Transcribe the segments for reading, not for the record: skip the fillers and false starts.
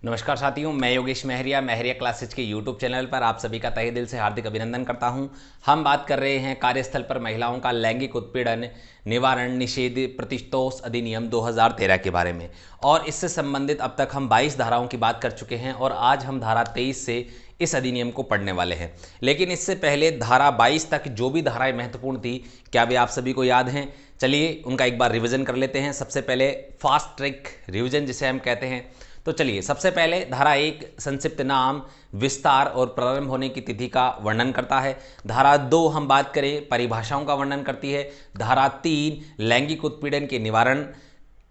नमस्कार साथियों, मैं योगेश महरिया महरिया क्लासेज के यूट्यूब चैनल पर आप सभी का तहे दिल से हार्दिक अभिनंदन करता हूं। हम बात कर रहे हैं कार्यस्थल पर महिलाओं का लैंगिक उत्पीड़न निवारण निषेध प्रतितोष अधिनियम 2013 के बारे में। और इससे संबंधित अब तक हम 22 धाराओं की बात कर चुके हैं और आज हम धारा 23 से इस अधिनियम को पढ़ने वाले हैं। लेकिन इससे पहले धारा 22 तक जो भी धाराएं महत्वपूर्ण थी, क्या वे आप सभी को याद हैं? चलिए उनका एक बार रिविजन कर लेते हैं। सबसे पहले फास्ट ट्रैक रिविजन जिसे हम कहते हैं। तो चलिए, सबसे पहले धारा 1 संक्षिप्त नाम विस्तार और प्रारंभ होने की तिथि का वर्णन करता है। धारा 2 हम बात करें परिभाषाओं का वर्णन करती है। धारा 3 लैंगिक उत्पीड़न के निवारण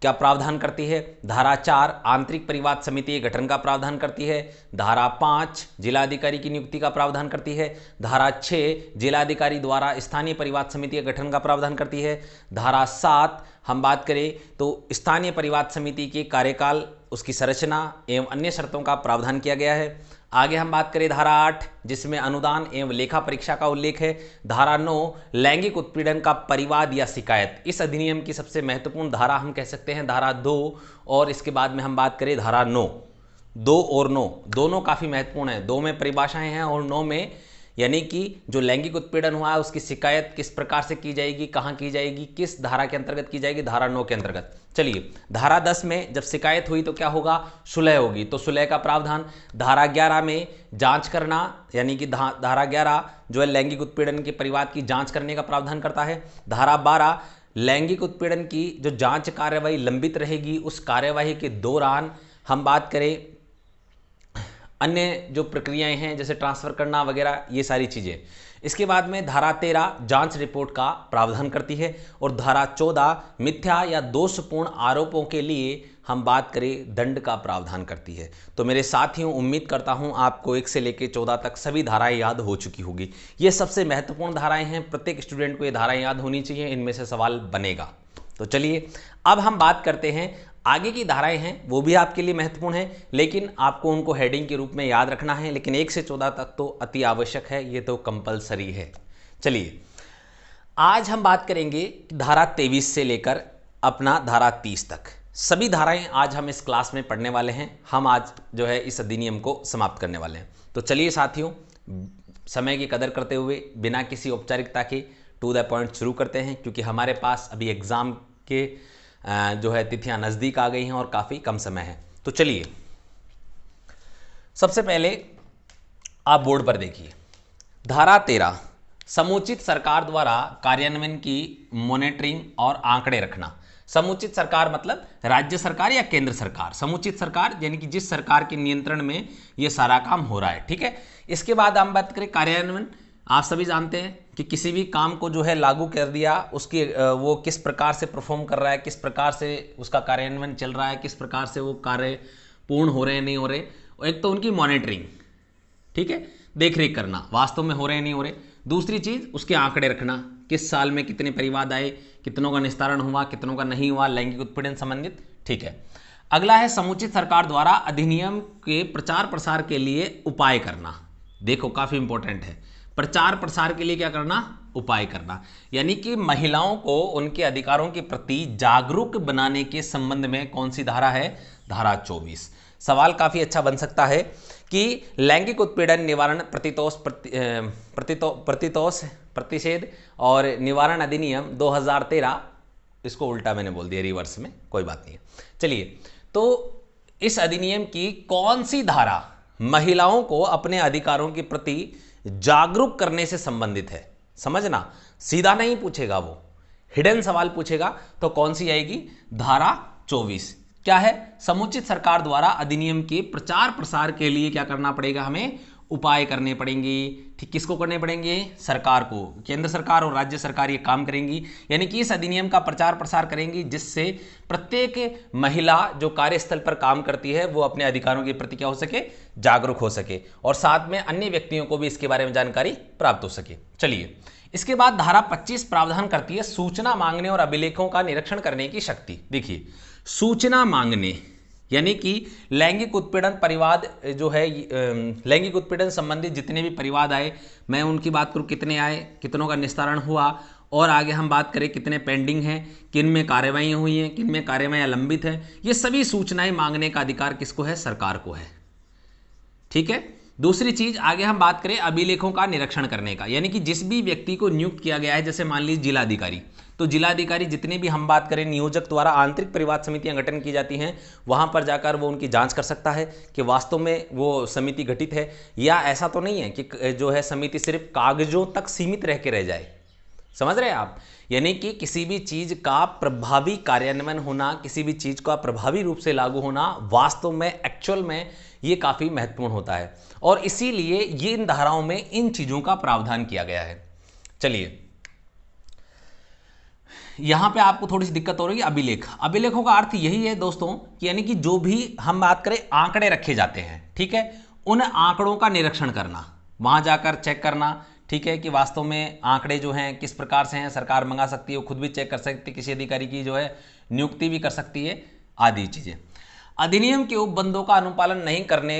का प्रावधान करती है। धारा 4 आंतरिक परिवाद समिति के गठन का प्रावधान करती है। धारा 5 जिलाधिकारी की नियुक्ति का प्रावधान करती है। धारा 6 जिलाधिकारी द्वारा स्थानीय परिवाद समिति के गठन का प्रावधान करती है। धारा 7 हम बात करें तो स्थानीय परिवाद समिति के कार्यकाल, उसकी संरचना एवं अन्य शर्तों का प्रावधान किया गया है। आगे हम बात करें धारा 8 जिसमें अनुदान एवं लेखा परीक्षा का उल्लेख है। धारा 9 लैंगिक उत्पीड़न का परिवाद या शिकायत। इस अधिनियम की सबसे महत्वपूर्ण धारा हम कह सकते हैं धारा 2। और इसके बाद में हम बात करें धारा 9। 2 और 9 दोनों काफ़ी महत्वपूर्ण है। 2 में परिभाषाएं हैं और 9 में यानी कि जो लैंगिक उत्पीड़न हुआ है उसकी शिकायत किस प्रकार से की जाएगी, कहाँ की जाएगी, किस धारा के अंतर्गत की जाएगी, धारा 9 के अंतर्गत। चलिए, धारा 10 में जब शिकायत हुई तो क्या होगा, सुलह होगी, तो सुलह का प्रावधान। धारा 11 में जांच करना, यानी कि धारा 11 जो है लैंगिक उत्पीड़न के परिवाद की जांच करने का प्रावधान करता है। धारा 12 लैंगिक उत्पीड़न की जो जांच कार्यवाही लंबित रहेगी उस कार्यवाही के दौरान हम बात करें अन्य जो प्रक्रियाएं हैं जैसे ट्रांसफ़र करना वगैरह, ये सारी चीज़ें। इसके बाद में धारा 13 जांच रिपोर्ट का प्रावधान करती है। और धारा 14 मिथ्या या दोषपूर्ण आरोपों के लिए हम बात करें दंड का प्रावधान करती है। तो मेरे साथियों, उम्मीद करता हूं आपको 1 से लेकर 14 तक सभी धाराएं याद हो चुकी होगी। ये सबसे महत्वपूर्ण धाराएं हैं, प्रत्येक स्टूडेंट को ये धाराएं याद होनी चाहिए, इनमें से सवाल बनेगा। तो चलिए अब हम बात करते हैं आगे की धाराएं हैं, वो भी आपके लिए महत्वपूर्ण है, लेकिन आपको उनको हेडिंग के रूप में याद रखना है। लेकिन 1 से 14 तक तो अति आवश्यक है, ये तो कंपलसरी है। चलिए आज हम बात करेंगे धारा 23 से लेकर अपना धारा 30 तक। सभी धाराएं आज हम इस क्लास में पढ़ने वाले हैं। हम आज जो है इस अधिनियम को समाप्त करने वाले हैं। तो चलिए साथियों, समय की कदर करते हुए बिना किसी औपचारिकता के टू द पॉइंट शुरू करते हैं, क्योंकि हमारे पास अभी एग्जाम के जो है तिथियां नज़दीक आ गई हैं और काफ़ी कम समय है। तो चलिए सबसे पहले आप बोर्ड पर देखिए, धारा 13 समुचित सरकार द्वारा कार्यान्वयन की मॉनिटरिंग और आंकड़े रखना। समुचित सरकार मतलब राज्य सरकार या केंद्र सरकार। समुचित सरकार यानी कि जिस सरकार के नियंत्रण में ये सारा काम हो रहा है, ठीक है। इसके बाद हम बात करें कार्यान्वयन। आप सभी जानते हैं कि किसी भी काम को जो है लागू कर दिया, उसकी वो किस प्रकार से परफॉर्म कर रहा है, किस प्रकार से उसका कार्यान्वयन चल रहा है, किस प्रकार से वो कार्य पूर्ण हो रहे हैं नहीं हो रहे। एक तो उनकी मॉनिटरिंग, ठीक है, देख रेख करना वास्तव में हो रहे हैं नहीं हो रहे। दूसरी चीज़ उसके आंकड़े रखना, किस साल में कितने परिवाद आए, कितनों का निस्तारण हुआ, कितनों का नहीं हुआ लैंगिक उत्पीड़न संबंधित, ठीक है। अगला है समुचित सरकार द्वारा अधिनियम के प्रचार प्रसार के लिए उपाय करना। देखो काफ़ी इंपॉर्टेंट है, प्रचार प्रसार के लिए क्या करना, उपाय करना। यानी कि महिलाओं को उनके अधिकारों के प्रति जागरूक बनाने के संबंध में कौन सी धारा है, धारा 24। सवाल काफ़ी अच्छा बन सकता है कि लैंगिक उत्पीड़न निवारण प्रतिषेध और निवारण अधिनियम 2013, इसको उल्टा मैंने बोल दिया, रिवर्स में, कोई बात नहीं है। चलिए, तो इस अधिनियम की कौन सी धारा महिलाओं को अपने अधिकारों के प्रति जागरूक करने से संबंधित है, समझना। सीधा नहीं पूछेगा, वो हिडन सवाल पूछेगा। तो कौन सी आएगी, धारा 24। क्या है, समुचित सरकार द्वारा अधिनियम के प्रचार प्रसार के लिए क्या करना पड़ेगा, हमें उपाय करने पड़ेंगे। ठीक, किसको करने पड़ेंगे, सरकार को। केंद्र सरकार और राज्य सरकार ये काम करेंगी, यानी कि इस अधिनियम का प्रचार प्रसार करेंगी, जिससे प्रत्येक महिला जो कार्यस्थल पर काम करती है वो अपने अधिकारों के प्रति क्या हो सके, जागरूक हो सके, और साथ में अन्य व्यक्तियों को भी इसके बारे में जानकारी प्राप्त हो सके। चलिए, इसके बाद धारा 25 प्रावधान करती है सूचना मांगने और अभिलेखों का निरीक्षण करने की शक्ति। देखिए, सूचना मांगने यानी कि लैंगिक उत्पीड़न परिवाद जो है, लैंगिक उत्पीड़न संबंधित जितने भी परिवाद आए, मैं उनकी बात करूं, कितने आए, कितनों का निस्तारण हुआ, और आगे हम बात करें कितने पेंडिंग हैं, किन में कार्यवाही हुई हैं, किन में कार्यवाही लंबित है, ये सभी सूचनाएं मांगने का अधिकार किसको है? सरकार को है। ठीक है। दूसरी चीज आगे हम बात करें अभिलेखों का निरीक्षण करने का, यानी कि जिस भी व्यक्ति को नियुक्त किया गया है, जैसे मान लीजिए जिलाधिकारी, तो जिलाधिकारी जितने भी हम बात करें नियोजक द्वारा आंतरिक परिवाद समितियां गठन की जाती हैं, वहां पर जाकर वो उनकी जांच कर सकता है कि वास्तव में वो समिति गठित है या ऐसा तो नहीं है कि जो है समिति सिर्फ कागजों तक सीमित रह के रह जाए। समझ रहे हैं आप? यानी कि किसी भी चीज का प्रभावी कार्यान्वयन होना, किसी भी चीज का प्रभावी रूप से लागू होना वास्तव में एक्चुअल में ये काफी महत्वपूर्ण होता है, और इसीलिए ये इन धाराओं में इन चीजों का प्रावधान किया गया है। चलिए, यहां पे आपको थोड़ी सी दिक्कत हो रही है। अभिलेख, अभिलेखों का अर्थ यही है दोस्तों कि यानी कि जो भी हम बात करें आंकड़े रखे जाते हैं, ठीक है, उन आंकड़ों का निरीक्षण करना, वहां जाकर चेक करना, ठीक है, कि वास्तव में आंकड़े जो हैं किस प्रकार से हैं, सरकार मंगा सकती है, वो खुद भी चेक कर सकती है, किसी अधिकारी की जो है नियुक्ति भी कर सकती है, आदि चीजें। अधिनियम के उपबंधों का अनुपालन नहीं करने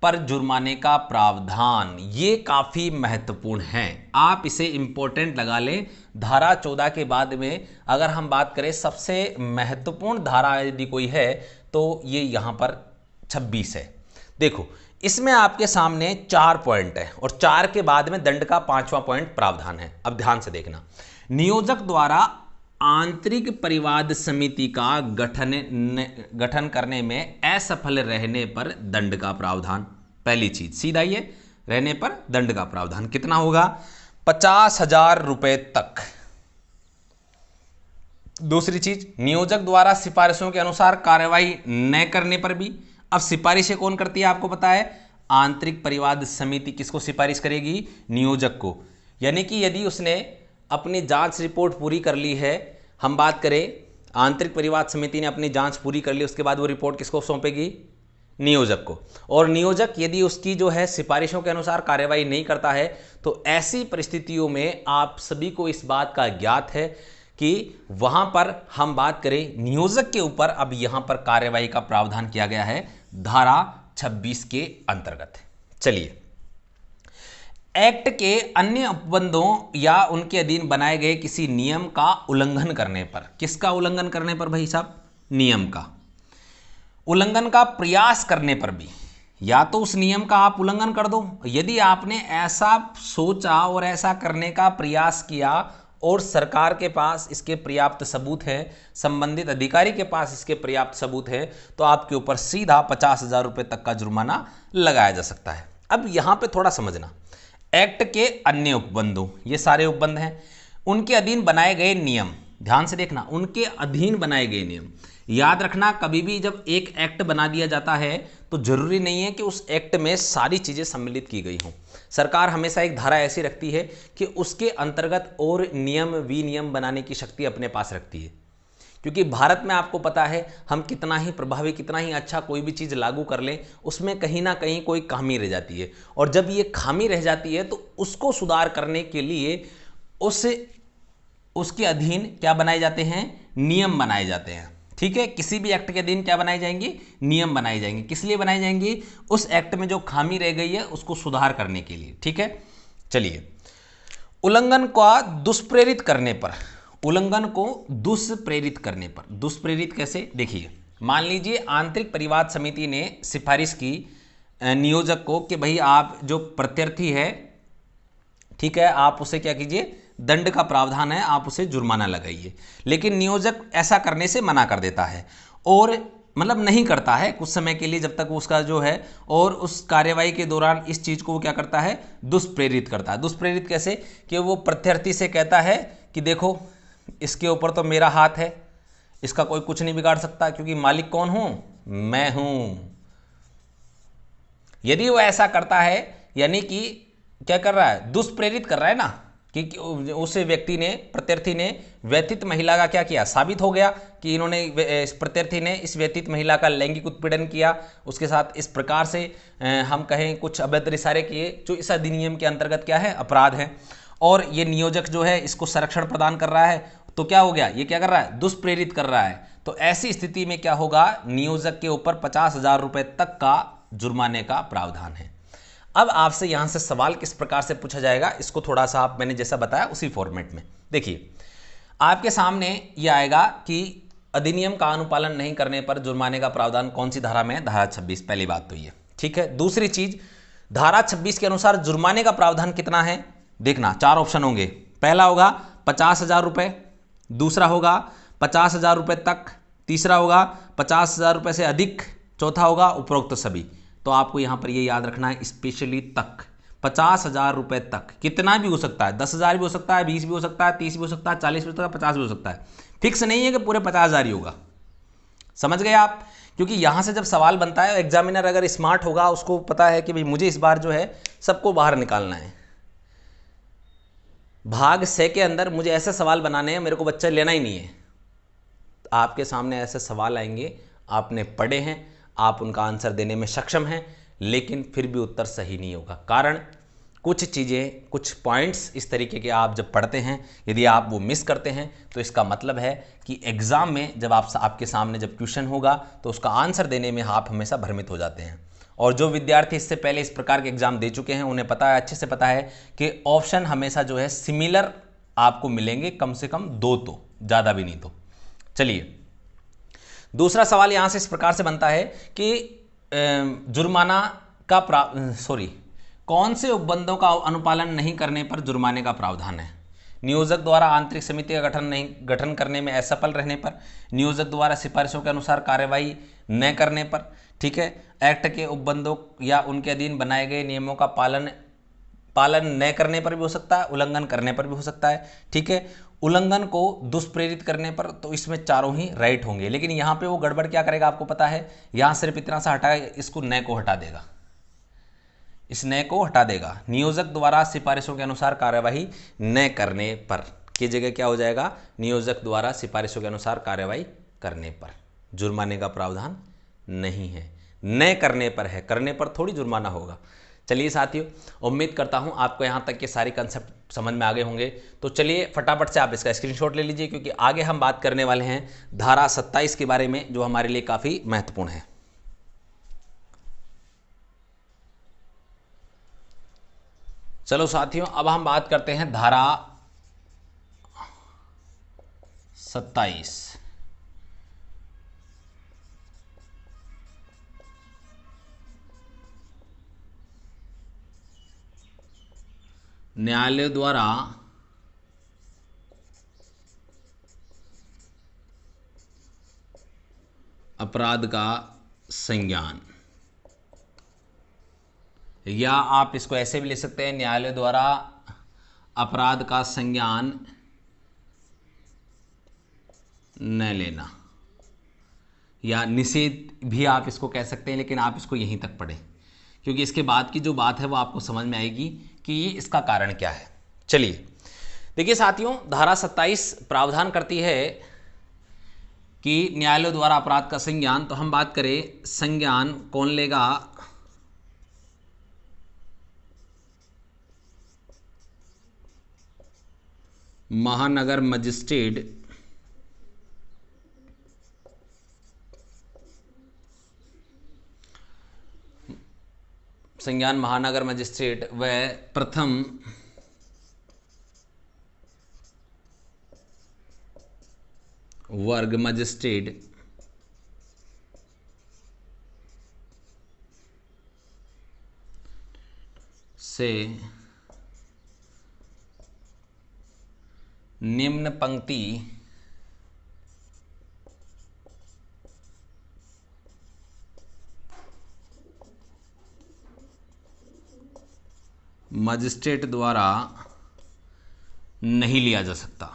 पर जुर्माने का प्रावधान, ये काफी महत्वपूर्ण है, आप इसे इंपॉर्टेंट लगा लें। धारा 14 के बाद में अगर हम बात करें सबसे महत्वपूर्ण धारा यदि कोई है तो ये यहां पर 26 है। देखो, इसमें आपके सामने 4 पॉइंट है और 4 के बाद में दंड का 5वां पॉइंट प्रावधान है। अब ध्यान से देखना, नियोजक द्वारा आंतरिक परिवाद समिति का गठन करने में असफल रहने पर दंड का प्रावधान। पहली चीज सीधा ये रहने पर दंड का प्रावधान कितना होगा? 50,000 रुपए तक। दूसरी चीज, नियोजक द्वारा सिफारिशों के अनुसार कार्यवाही न करने पर भी, अब सिफारिशें कौन करती है आपको पता है? आंतरिक परिवाद समिति किसको सिफारिश करेगी? नियोजक को। यानी कि यदि उसने अपनी जांच रिपोर्ट पूरी कर ली है, हम बात करें आंतरिक परिवाद समिति ने अपनी जांच पूरी कर ली, उसके बाद वो रिपोर्ट किसको सौंपेगी? नियोजक को। और नियोजक यदि उसकी जो है सिफारिशों के अनुसार कार्यवाही नहीं करता है तो ऐसी परिस्थितियों में आप सभी को इस बात का ज्ञात है कि वहां पर हम बात करें नियोजक के ऊपर, अब यहां पर कार्यवाही का प्रावधान किया गया है धारा 26 के अंतर्गत। चलिए, एक्ट के अन्य उपबंधों या उनके अधीन बनाए गए किसी नियम का उल्लंघन करने पर, किसका उल्लंघन करने पर भाई साहब? नियम का उल्लंघन का प्रयास करने पर भी, या तो उस नियम का आप उल्लंघन कर दो, यदि आपने ऐसा सोचा और ऐसा करने का प्रयास किया और सरकार के पास इसके पर्याप्त सबूत है, संबंधित अधिकारी के पास इसके पर्याप्त सबूत है, तो आपके ऊपर सीधा 50,000 रुपए तक का जुर्माना लगाया जा सकता है। अब यहां पे थोड़ा समझना, एक्ट के अन्य उपबंधों, ये सारे उपबंध हैं, उनके अधीन बनाए गए नियम, ध्यान से देखना, उनके अधीन बनाए गए नियम। याद रखना, कभी भी जब एक एक्ट बना दिया जाता है तो जरूरी नहीं है कि उस एक्ट में सारी चीजें सम्मिलित की गई हों। सरकार हमेशा एक धारा ऐसी रखती है कि उसके अंतर्गत और नियम विनियम बनाने की शक्ति अपने पास रखती है, क्योंकि भारत में आपको पता है हम कितना ही प्रभावी, कितना ही अच्छा कोई भी चीज़ लागू कर लें, उसमें कहीं ना कहीं कोई खामी रह जाती है, और जब ये खामी रह जाती है तो उसको सुधार करने के लिए उसके अधीन क्या बनाए जाते हैं? नियम बनाए जाते हैं। ठीक है, किसी भी एक्ट के अधीन क्या बनाए जाएंगे? नियम बनाए जाएंगे। किस लिए बनाए जाएंगे? उस एक्ट में जो खामी रह गई है उसको सुधार करने के लिए। ठीक है, चलिए, उल्लंघन का दुष्प्रेरित करने पर, उल्लंघन को दुष्प्रेरित करने पर, दुष्प्रेरित कैसे? देखिए, मान लीजिए आंतरिक परिवाद समिति ने सिफारिश की नियोजक को कि भाई आप जो प्रत्यर्थी है, ठीक है, आप उसे क्या कीजिए, दंड का प्रावधान है, आप उसे जुर्माना लगाइए। लेकिन नियोजक ऐसा करने से मना कर देता है और मतलब नहीं करता है कुछ समय के लिए, जब तक उसका जो है, और उस कार्यवाही के दौरान इस चीज को वो क्या करता है? दुष्प्रेरित करता है। दुष्प्रेरित कैसे? कि वो प्रत्यर्थी से कहता है कि देखो इसके ऊपर तो मेरा हाथ है, इसका कोई कुछ नहीं बिगाड़ सकता, क्योंकि मालिक कौन हूं? मैं हूं। यदि वो ऐसा करता है, यानी कि क्या कर रहा है? दुष्प्रेरित कर रहा है ना, कि उस व्यक्ति ने, प्रत्यर्थी ने व्यथित महिला का क्या किया? साबित हो गया कि इन्होंने, प्रत्यर्थी ने इस व्यथित महिला का लैंगिक उत्पीड़न किया, उसके साथ इस प्रकार से हम कहें कुछ अभद्र इशारे किए, जो इस अधिनियम के अंतर्गत क्या है? अपराध है। और ये नियोजक जो है इसको संरक्षण प्रदान कर रहा है, तो क्या हो गया? ये क्या कर रहा है? दुष्प्रेरित कर रहा है। तो ऐसी स्थिति में क्या होगा? नियोजक के ऊपर 50,000 रुपए तक का जुर्माने का प्रावधान है। अब आपसे यहां से सवाल किस प्रकार से पूछा जाएगा, इसको थोड़ा सा आप, मैंने जैसा बताया उसी फॉर्मेट में देखिए आपके सामने ये आएगा कि अधिनियम का अनुपालन नहीं करने पर जुर्माने का प्रावधान कौन सी धारा में है, धारा 26। पहली बात तो ये ठीक है। दूसरी चीज, धारा 26 के अनुसार जुर्माने का प्रावधान कितना है, देखना 4 ऑप्शन होंगे। पहला होगा 50,000 रुपए, दूसरा होगा 50,000 रुपए तक, तीसरा होगा 50,000 रुपए से अधिक, चौथा होगा उपरोक्त सभी। तो आपको यहां पर ये याद रखना है स्पेशली तक, 50,000 रुपए तक, कितना भी हो सकता है, 10,000 भी हो सकता है, 20 भी हो सकता है, 30 भी हो सकता है, 40 भी हो सकता है, 50 भी हो सकता है। फिक्स नहीं है कि पूरे 50,000 ही होगा, समझ गए आप। क्योंकि यहां से जब सवाल बनता है, एग्जामिनर अगर स्मार्ट होगा उसको पता है कि भाई मुझे इस बार जो है सबको बाहर निकालना है, भाग से के अंदर मुझे ऐसे सवाल बनाने हैं, मेरे को बच्चा लेना ही नहीं है। आपके सामने ऐसे सवाल आएंगे, आपने पढ़े हैं, आप उनका आंसर देने में सक्षम हैं, लेकिन फिर भी उत्तर सही नहीं होगा। कारण कुछ चीज़ें, कुछ पॉइंट्स इस तरीके के आप जब पढ़ते हैं, यदि आप वो मिस करते हैं तो इसका मतलब है कि एग्ज़ाम में जब आपके सामने जब क्वेश्चन होगा तो उसका आंसर देने में आप हमेशा भ्रमित हो जाते हैं। और जो विद्यार्थी इससे पहले इस प्रकार के एग्जाम दे चुके हैं उन्हें पता है, अच्छे से पता है कि ऑप्शन हमेशा जो है सिमिलर आपको मिलेंगे, कम से कम 2 तो, ज़्यादा भी नहीं। तो चलिए दूसरा सवाल यहां से इस प्रकार से बनता है कि जुर्माना का कौन से उपबंधों का अनुपालन नहीं करने पर जुर्माने का प्रावधान है। नियोजक द्वारा आंतरिक समिति का गठन करने में असफल रहने पर, नियोजक द्वारा सिफारिशों के अनुसार कार्यवाही न करने पर, ठीक है, एक्ट के उपबंधों या उनके अधीन बनाए गए नियमों का पालन न करने पर भी हो सकता है, उल्लंघन करने पर भी हो सकता है, ठीक है, उल्लंघन को दुष्प्रेरित करने पर। तो इसमें चारों ही राइट होंगे, लेकिन यहाँ पे वो गड़बड़ क्या करेगा आपको पता है, यहाँ सिर्फ इतना सा हटाएगा, इसको न को हटा देगा, इस न को हटा देगा। नियोजक द्वारा सिफारिशों के अनुसार कार्यवाही न करने पर की जगह क्या हो जाएगा, नियोजक द्वारा सिफारिशों के अनुसार कार्यवाही करने पर जुर्माने का प्रावधान नहीं है, न करने पर है, करने पर थोड़ी जुर्माना होगा। चलिए साथियों, उम्मीद करता हूं आपको यहां तक के सारे कंसेप्ट समझ में आ गए होंगे। तो चलिए फटाफट से आप इसका स्क्रीनशॉट ले लीजिए, क्योंकि आगे हम बात करने वाले हैं धारा 27 के बारे में, जो हमारे लिए काफ़ी महत्वपूर्ण है। चलो साथियों, अब हम बात करते हैं धारा 27। न्यायालय द्वारा अपराध का संज्ञान, या आप इसको ऐसे भी ले सकते हैं, न्यायालय द्वारा अपराध का संज्ञान न लेना, या निषेध भी आप इसको कह सकते हैं, लेकिन आप इसको यहीं तक पढ़ें, क्योंकि इसके बाद की जो बात है वो आपको समझ में आएगी कि ये इसका कारण क्या है। चलिए देखिए साथियों, धारा 27 प्रावधान करती है कि न्यायालय द्वारा अपराध का संज्ञान, तो हम बात करें संज्ञान कौन लेगा, महानगर मजिस्ट्रेट संज्ञान महानगर मजिस्ट्रेट व प्रथम वर्ग मजिस्ट्रेट से निम्न पंक्ति मजिस्ट्रेट द्वारा नहीं लिया जा सकता।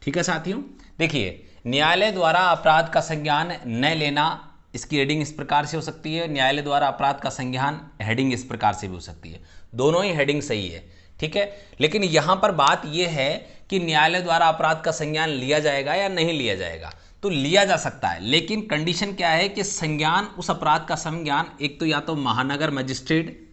ठीक है साथियों, देखिए न्यायालय द्वारा अपराध का संज्ञान न लेना, इसकी हेडिंग इस प्रकार से हो सकती है, न्यायालय द्वारा अपराध का संज्ञान हेडिंग इस प्रकार से भी हो सकती है, दोनों ही हेडिंग सही है, ठीक है। लेकिन यहां पर बात यह है कि न्यायालय द्वारा अपराध का संज्ञान लिया जाएगा या नहीं लिया जाएगा। तो लिया जा सकता है, लेकिन कंडीशन क्या है कि संज्ञान, उस अपराध का संज्ञान एक तो या तो महानगर मजिस्ट्रेट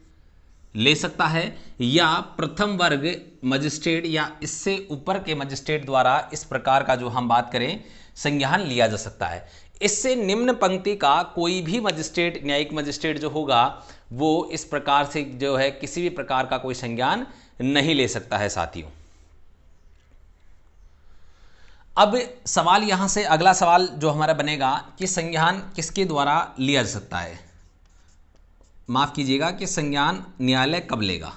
ले सकता है, या प्रथम वर्ग मजिस्ट्रेट या इससे ऊपर के मजिस्ट्रेट द्वारा इस प्रकार का जो हम बात करें संज्ञान लिया जा सकता है। इससे निम्न पंक्ति का कोई भी मजिस्ट्रेट, न्यायिक मजिस्ट्रेट जो होगा वो इस प्रकार से जो है किसी भी प्रकार का कोई संज्ञान नहीं ले सकता है साथियों। अब सवाल यहां से अगला सवाल जो हमारा बनेगा कि संज्ञान किसके द्वारा लिया जा सकता है, माफ कीजिएगा कि संज्ञान न्यायालय कब लेगा।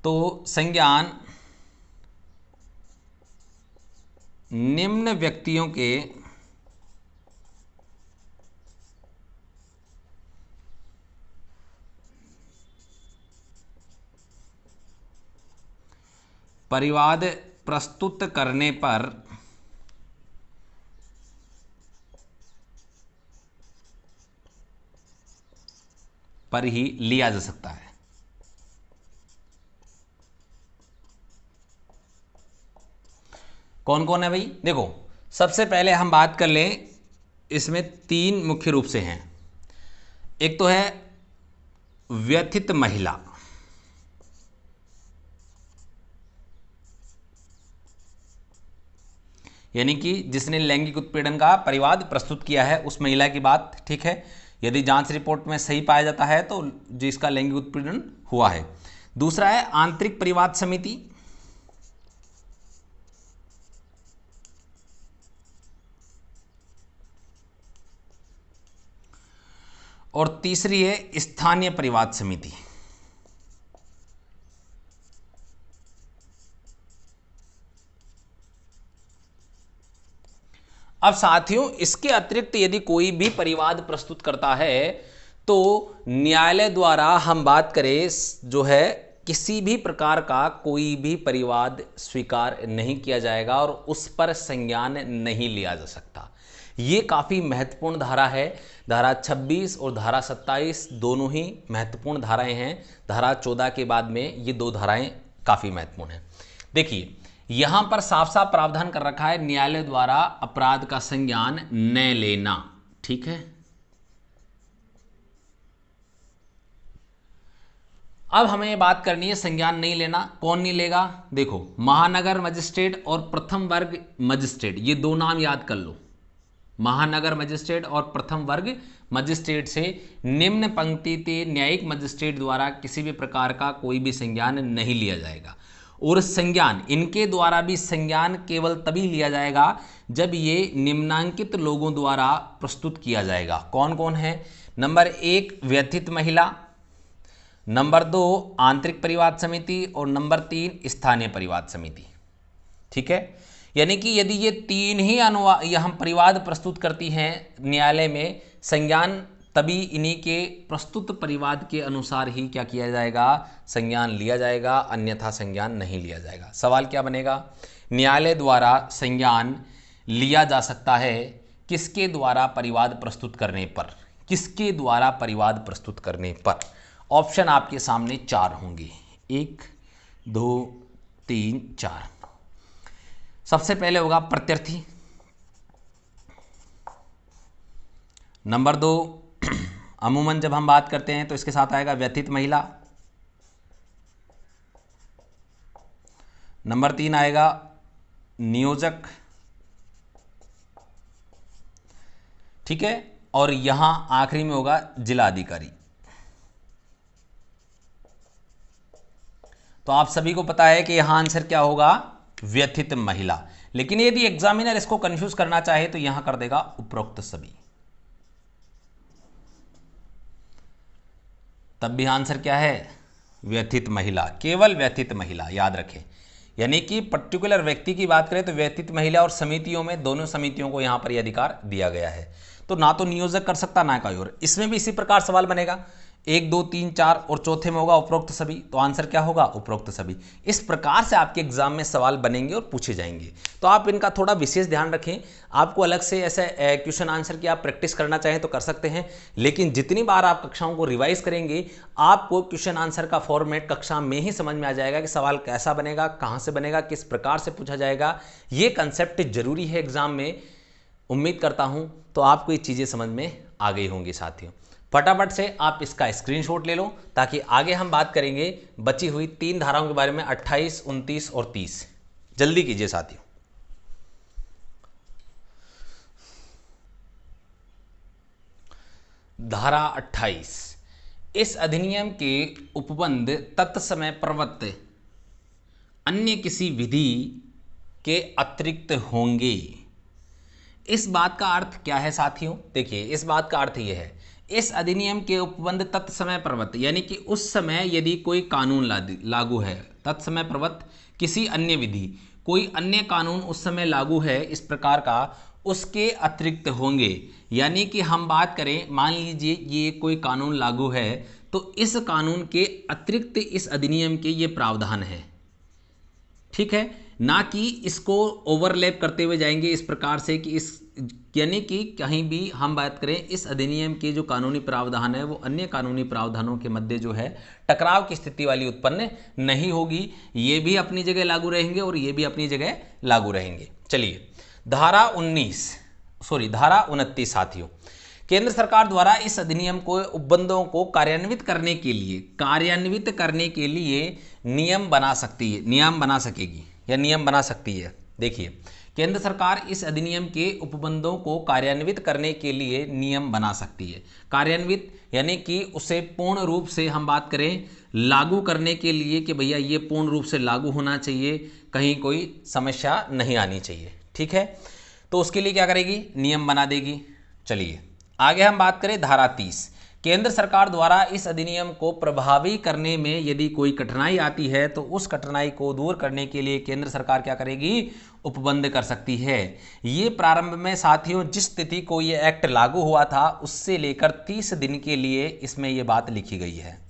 तो संज्ञान निम्न व्यक्तियों के परिवाद प्रस्तुत करने पर ही लिया जा सकता है। कौन कौन है भाई? देखो, सबसे पहले हम बात कर लें, इसमें तीन मुख्य रूप से हैं। एक तो है व्यथित महिला, यानी कि जिसने लैंगिक उत्पीड़न का परिवाद प्रस्तुत किया है उस महिला की बात, ठीक है। यदि जांच रिपोर्ट में सही पाया जाता है तो जिसका लैंगिक उत्पीड़न हुआ है। दूसरा है आंतरिक परिवाद समिति, और तीसरी है स्थानीय परिवाद समिति। अब साथियों, इसके अतिरिक्त यदि कोई भी परिवाद प्रस्तुत करता है तो न्यायालय द्वारा हम बात करें जो है किसी भी प्रकार का कोई भी परिवाद स्वीकार नहीं किया जाएगा और उस पर संज्ञान नहीं लिया जा सकता। ये काफ़ी महत्वपूर्ण धारा है। धारा 26 और धारा 27 दोनों ही महत्वपूर्ण धाराएं हैं। धारा 14 के बाद में ये दो धाराएं काफ़ी महत्वपूर्ण हैं। देखिए, यहां पर साफ साफ प्रावधान कर रखा है न्यायालय द्वारा अपराध का संज्ञान न लेना, ठीक है। अब हमें ये बात करनी है संज्ञान नहीं लेना, कौन नहीं लेगा? देखो, महानगर मजिस्ट्रेट और प्रथम वर्ग मजिस्ट्रेट, ये दो नाम याद कर लो। महानगर मजिस्ट्रेट और प्रथम वर्ग मजिस्ट्रेट से निम्न पंक्ति के न्यायिक मजिस्ट्रेट द्वारा किसी भी प्रकार का कोई भी संज्ञान नहीं लिया जाएगा। और संज्ञान, इनके द्वारा भी संज्ञान केवल तभी लिया जाएगा जब ये निम्नांकित लोगों द्वारा प्रस्तुत किया जाएगा। कौन कौन है? नंबर 1 व्यथित महिला, नंबर 2 आंतरिक परिवाद समिति और नंबर 3 स्थानीय परिवाद समिति, ठीक है। यानी कि यदि ये तीन ही हम परिवाद प्रस्तुत करती हैं न्यायालय में, संज्ञान तभी इन्हीं के प्रस्तुत परिवाद के अनुसार ही क्या किया जाएगा? संज्ञान लिया जाएगा, अन्यथा संज्ञान नहीं लिया जाएगा। सवाल क्या बनेगा? न्यायालय द्वारा संज्ञान लिया जा सकता है किसके द्वारा परिवाद प्रस्तुत करने पर? किसके द्वारा परिवाद प्रस्तुत करने पर? ऑप्शन आपके सामने 4 होंगे, 1 2 3 4। सबसे पहले होगा प्रत्यर्थी, नंबर 2 अमूमन जब हम बात करते हैं तो इसके साथ आएगा व्यथित महिला, नंबर 3 आएगा नियोजक, ठीक है, और यहां आखिरी में होगा जिला अधिकारी। तो आप सभी को पता है कि यहां आंसर क्या होगा? व्यथित महिला। लेकिन यदि एग्जामिनर इसको कंफ्यूज करना चाहे तो यहां कर देगा उपरोक्त सभी, तब भी आंसर क्या है? व्यथित महिला, केवल व्यथित महिला, याद रखें। यानी कि पर्टिकुलर व्यक्ति की बात करें तो व्यथित महिला, और समितियों में दोनों समितियों को यहां पर यह अधिकार दिया गया है। तो ना तो नियोजक कर सकता ना कोई और। इसमें भी इसी प्रकार सवाल बनेगा, 1 2 3 4 और चौथे में होगा उपरोक्त सभी। तो आंसर क्या होगा? उपरोक्त सभी। इस प्रकार से आपके एग्जाम में सवाल बनेंगे और पूछे जाएंगे। तो आप इनका थोड़ा विशेष ध्यान रखें। आपको अलग से ऐसे क्वेश्चन आंसर की आप प्रैक्टिस करना चाहें तो कर सकते हैं, लेकिन जितनी बार आप कक्षाओं को रिवाइज करेंगे आपको क्वेश्चन आंसर का फॉर्मेट कक्षा में ही समझ में आ जाएगा कि सवाल कैसा बनेगा, कहाँ से बनेगा, किस प्रकार से पूछा जाएगा। ये कंसेप्ट जरूरी है एग्जाम में। उम्मीद करता हूँ तो आपको ये चीज़ें समझ में आ गई होंगी साथियों। फटाफट से आप इसका स्क्रीनशॉट ले लो ताकि आगे हम बात करेंगे बची हुई 3 धाराओं के बारे में, 28, 29 और 30। जल्दी कीजिए साथियों। धारा 28, इस अधिनियम के उपबंध तत्समय प्रवृत्त अन्य किसी विधि के अतिरिक्त होंगे। इस बात का अर्थ क्या है साथियों? देखिए, इस बात का अर्थ यह है, इस अधिनियम के उपबंध तत्समय प्रवृत्त यानी कि उस समय यदि कोई कानून लागू है, तत्समय प्रवृत्त किसी अन्य विधि, कोई अन्य कानून उस समय लागू है इस प्रकार का, उसके अतिरिक्त होंगे। यानी कि हम बात करें, मान लीजिए ये कोई कानून लागू है तो इस कानून के अतिरिक्त इस अधिनियम के ये प्रावधान है, ठीक है, ना कि इसको ओवरलैप करते हुए जाएंगे इस प्रकार से कि इस, यानी कि कहीं भी हम बात करें इस अधिनियम के जो कानूनी प्रावधान है वो अन्य कानूनी प्रावधानों के मध्य जो है टकराव की स्थिति वाली उत्पन्न नहीं होगी। ये भी अपनी जगह लागू रहेंगे और ये भी अपनी जगह लागू रहेंगे। चलिए, धारा 29 साथियों, केंद्र सरकार द्वारा इस अधिनियम को उपबंधों को कार्यान्वित करने के लिए नियम बना सकेगी या नियम बना सकती है। देखिए, केंद्र सरकार इस अधिनियम के उपबंधों को कार्यान्वित करने के लिए नियम बना सकती है। कार्यान्वित यानी कि उसे पूर्ण रूप से हम बात करें लागू करने के लिए कि भैया ये पूर्ण रूप से लागू होना चाहिए, कहीं कोई समस्या नहीं आनी चाहिए, ठीक है। तो उसके लिए क्या करेगी? नियम बना देगी। चलिए आगे हम बात करें धारा 30, केंद्र सरकार द्वारा इस अधिनियम को प्रभावी करने में यदि कोई कठिनाई आती है तो उस कठिनाई को दूर करने के लिए केंद्र सरकार क्या करेगी? उपबंध कर सकती है। ये प्रारंभ में साथियों जिस तिथि को ये एक्ट लागू हुआ था उससे लेकर 30 दिन के लिए इसमें ये बात लिखी गई है।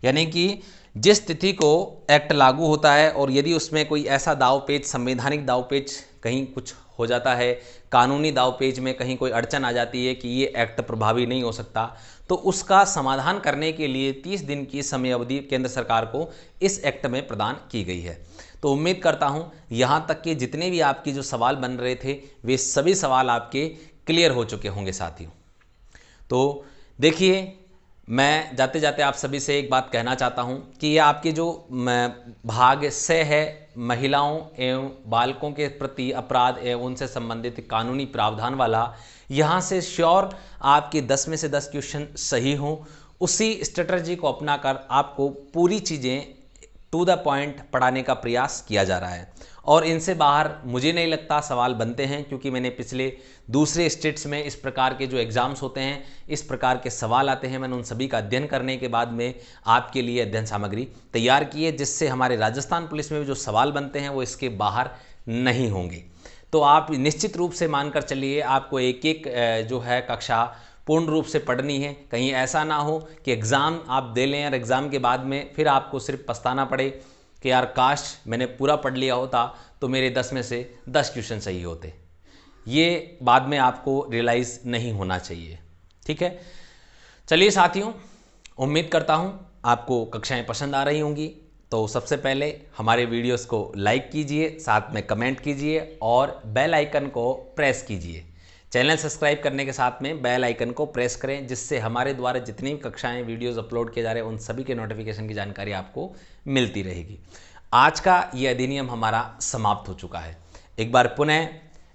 यानी कि जिस तिथि को एक्ट लागू होता है और यदि उसमें कोई ऐसा दावपेच, संवैधानिक दावपेच कहीं कुछ हो जाता है, कानूनी दावपेच में कहीं कोई अड़चन आ जाती है कि ये एक्ट प्रभावी नहीं हो सकता, तो उसका समाधान करने के लिए 30 दिन की समय अवधि केंद्र सरकार को इस एक्ट में प्रदान की गई है। तो उम्मीद करता हूँ यहाँ तक के जितने भी आपके जो सवाल बन रहे थे वे सभी सवाल आपके क्लियर हो चुके होंगे साथियों। तो देखिए, मैं जाते जाते आप सभी से एक बात कहना चाहता हूं कि ये आपके जो भाग से है, महिलाओं एवं बालकों के प्रति अपराध एवं उनसे संबंधित कानूनी प्रावधान वाला, यहाँ से श्योर आपके 10 में से 10 क्वेश्चन सही हों। उसी स्ट्रेटजी को अपनाकर आपको पूरी चीज़ें टू द पॉइंट पढ़ाने का प्रयास किया जा रहा है और इनसे बाहर मुझे नहीं लगता सवाल बनते हैं, क्योंकि मैंने पिछले दूसरे स्टेट्स में इस प्रकार के जो एग्ज़ाम्स होते हैं, इस प्रकार के सवाल आते हैं, मैंने उन सभी का अध्ययन करने के बाद में आपके लिए अध्ययन सामग्री तैयार की है, जिससे हमारे राजस्थान पुलिस में भी जो सवाल बनते हैं वो इसके बाहर नहीं होंगे। तो आप निश्चित रूप से मानकर चलिए, आपको एक एक जो है कक्षा पूर्ण रूप से पढ़नी है। कहीं ऐसा ना हो कि एग्ज़ाम आप दे लें और एग्ज़ाम के बाद में फिर आपको सिर्फ पछताना पड़े कि यार काश मैंने पूरा पढ़ लिया होता तो मेरे 10 में से 10 क्वेश्चन सही होते। ये बाद में आपको रियलाइज़ नहीं होना चाहिए, ठीक है। चलिए साथियों, उम्मीद करता हूँ आपको कक्षाएं पसंद आ रही होंगी। तो सबसे पहले हमारे वीडियोस को लाइक कीजिए, साथ में कमेंट कीजिए और बेल आइकन को प्रेस कीजिए। चैनल सब्सक्राइब करने के साथ में बेल आइकन को प्रेस करें, जिससे हमारे द्वारा जितनी भी कक्षाएं वीडियोस अपलोड किए जा रहे हैं उन सभी के नोटिफिकेशन की जानकारी आपको मिलती रहेगी। आज का ये अधिनियम हमारा समाप्त हो चुका है। एक बार पुनः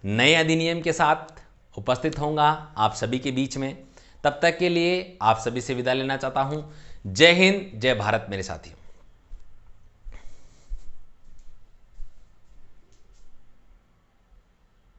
नए अधिनियम के साथ उपस्थित होऊंगा आप सभी के बीच में। तब तक के लिए आप सभी से विदा लेना चाहता हूँ। जय हिंद, जय भारत मेरे साथियों।